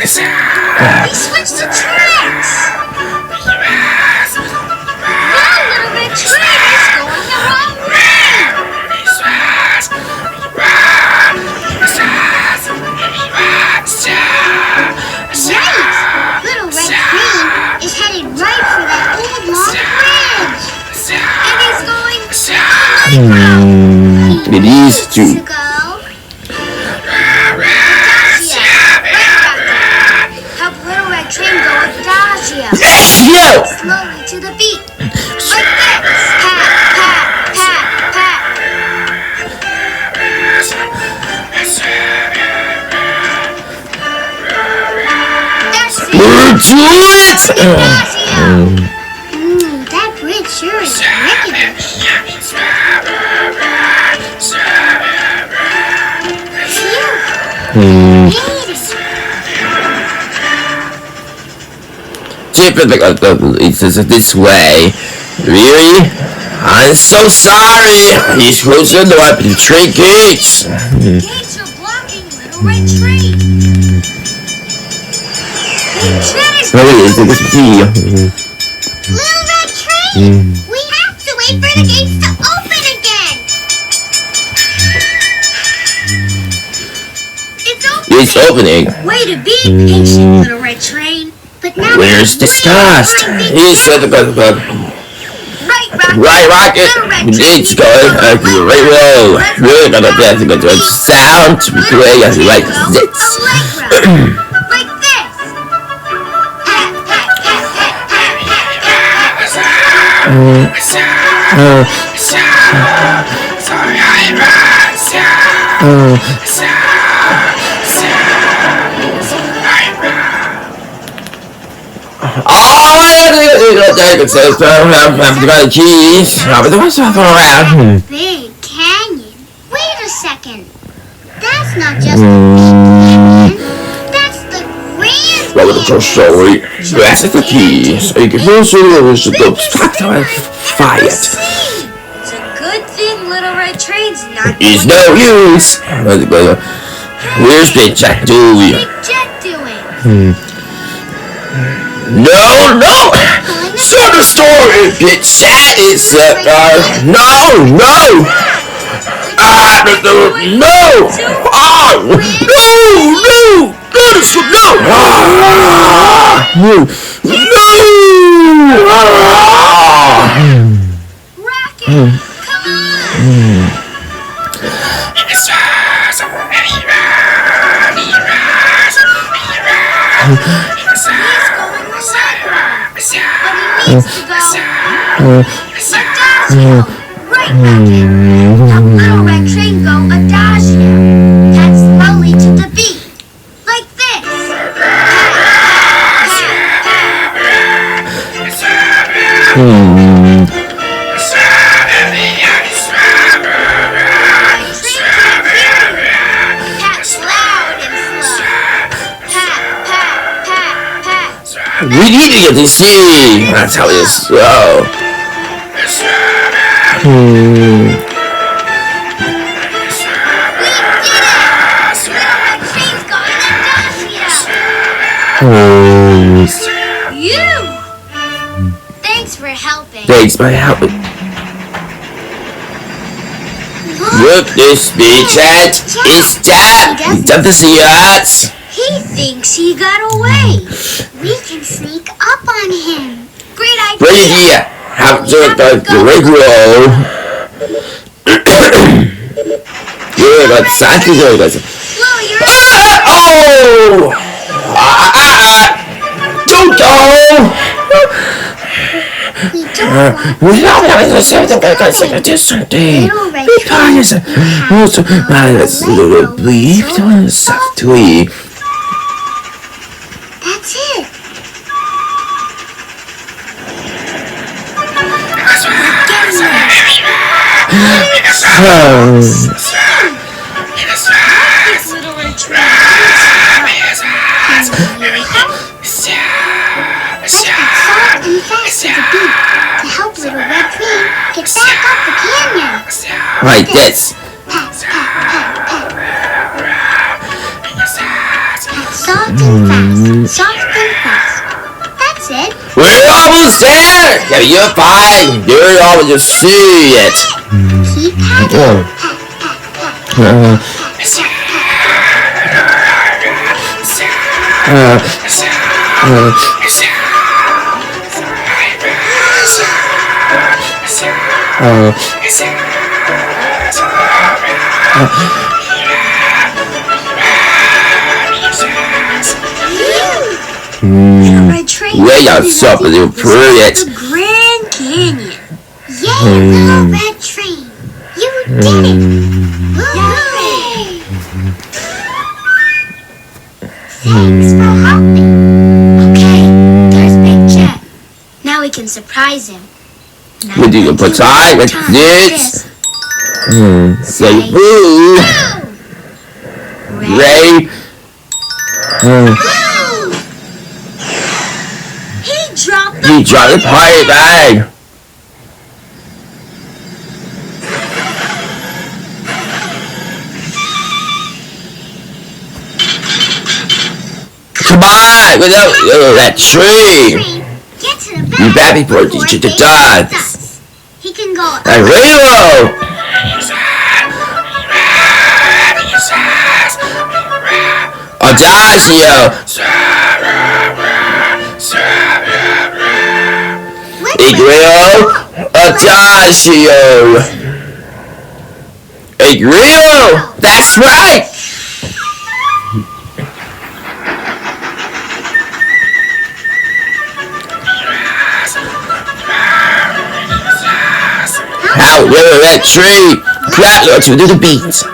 He switched to tracks. Now Little Red Train is going the wrong way. Right. Little Red Train is headed right for that old long bridge. And he's going It is too. to go. Help Little Red Train go adagio. No! Slowly to the beat. Like this. Pat, pat, pat, pat. That's it. We're to it! Adagio. That bridge sure is rickety. Phew. Made it. It's this way. Really? I'm so sorry. You're supposed to open the train gates. Gates are blocking Little Red Train. The train is Little Red Train. We have to wait for the gates to open again. It's opening. Way to be patient, Little Red Train. But now Where's the stars? Here's the right rocket. It's going right row. We're gonna get to the sound to play as like this. Like this. Pat, pat, pat, pat, pat, I've got the keys. But the ones around. Big canyon. Wait a second. That's not just a big canyon. That's the Grand Canyon. Sorry. That's the keys. You can also use the fire. It's a good thing Little Red Train's not It's no use. Where's Big Jack doing? Big Jet doing? No! So the story, Big Jack is no! No! Rocket, come on! Needs to go adagio, right back here. Help Little Red Train go adagio. Pat slowly to the beat, like this. Pat loud and slow. Pat, pat, pat, pat. We need to get to see. That's how it is. So. Thanks for helping. Thanks for helping. Look, this Big Jet is dead. He doesn't see us. He thinks he got away. We can sneak up on him. Great idea. Great idea. Have to go to the radio. Good, but Santa's going to go. Slow your Oh! Don't go! We don't want Little Red That's it. Little Red Train. To help Little Red Train get back up the canyon. Like this. Pat, pat, pat, pat. soft and fast. Soft and fast. That's it. We're almost there! Yeah, you're fine. You're almost to see it. Keep packing. Red train. We are so little brilliant. The Grand Canyon. Yay, little red train. You did it. Yay. Thanks for helping. Okay, there's Big Jet. Now we can surprise him. We do a time like this. Say boo. Ray. He dropped the party bag. Come on, without that tree. You back before teacher to dance. He can go. And reload. Audacio. Egrio. Audacio. Egrio. That's right. How will that tree clap to the beat?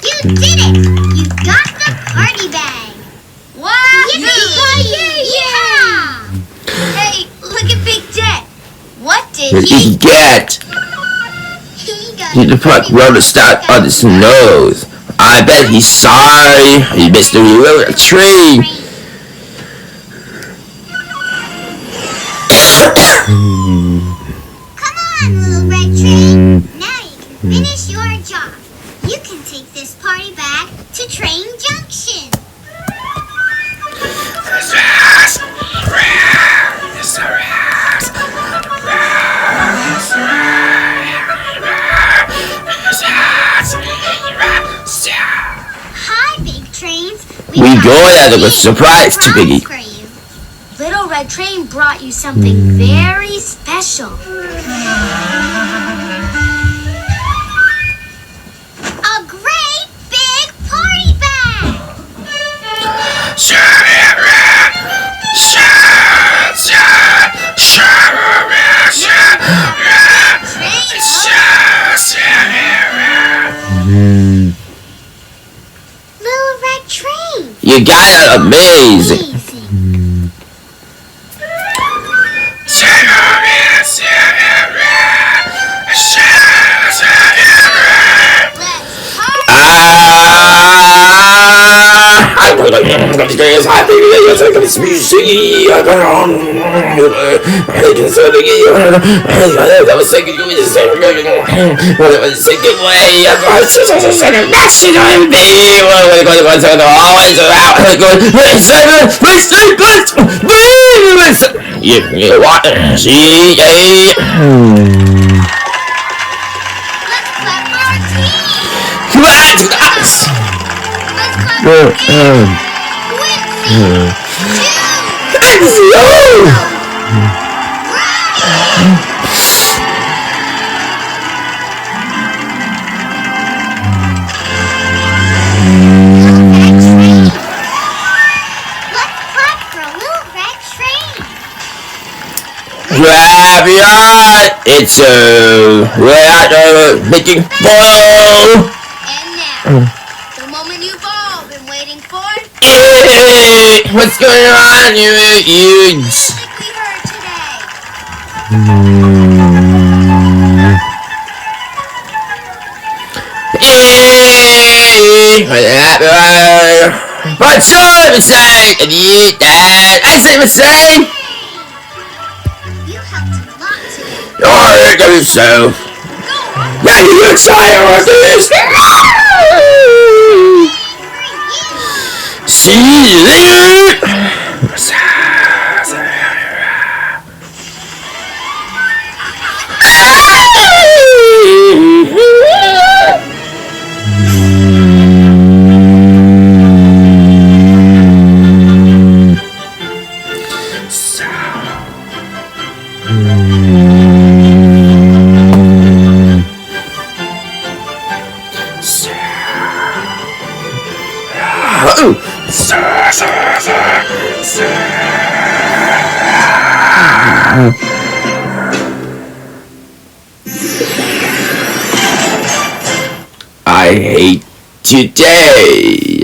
You did it! You got the party bag! Wow! Yeah! Hey, look at Big Jet! What did he get? He the park roller stuck on his nose. I bet he's sorry. He missed the little tree. Come on, little red train. Now you can finish your job. You can take this party back to Train Junction. Hi, Big Trains. We go as a surprise to Biggie. Little Red Train brought you something very special. A great big party bag! Little Red Train! You got it amazing! It's making ball. And now, the moment you've all been waiting for. Hey, what's going on, you huge? Like we heard today. Hey, what's up, say? And eat that. I say, say. Alright, got yourself. Now you can try all this. See you later. I hate today.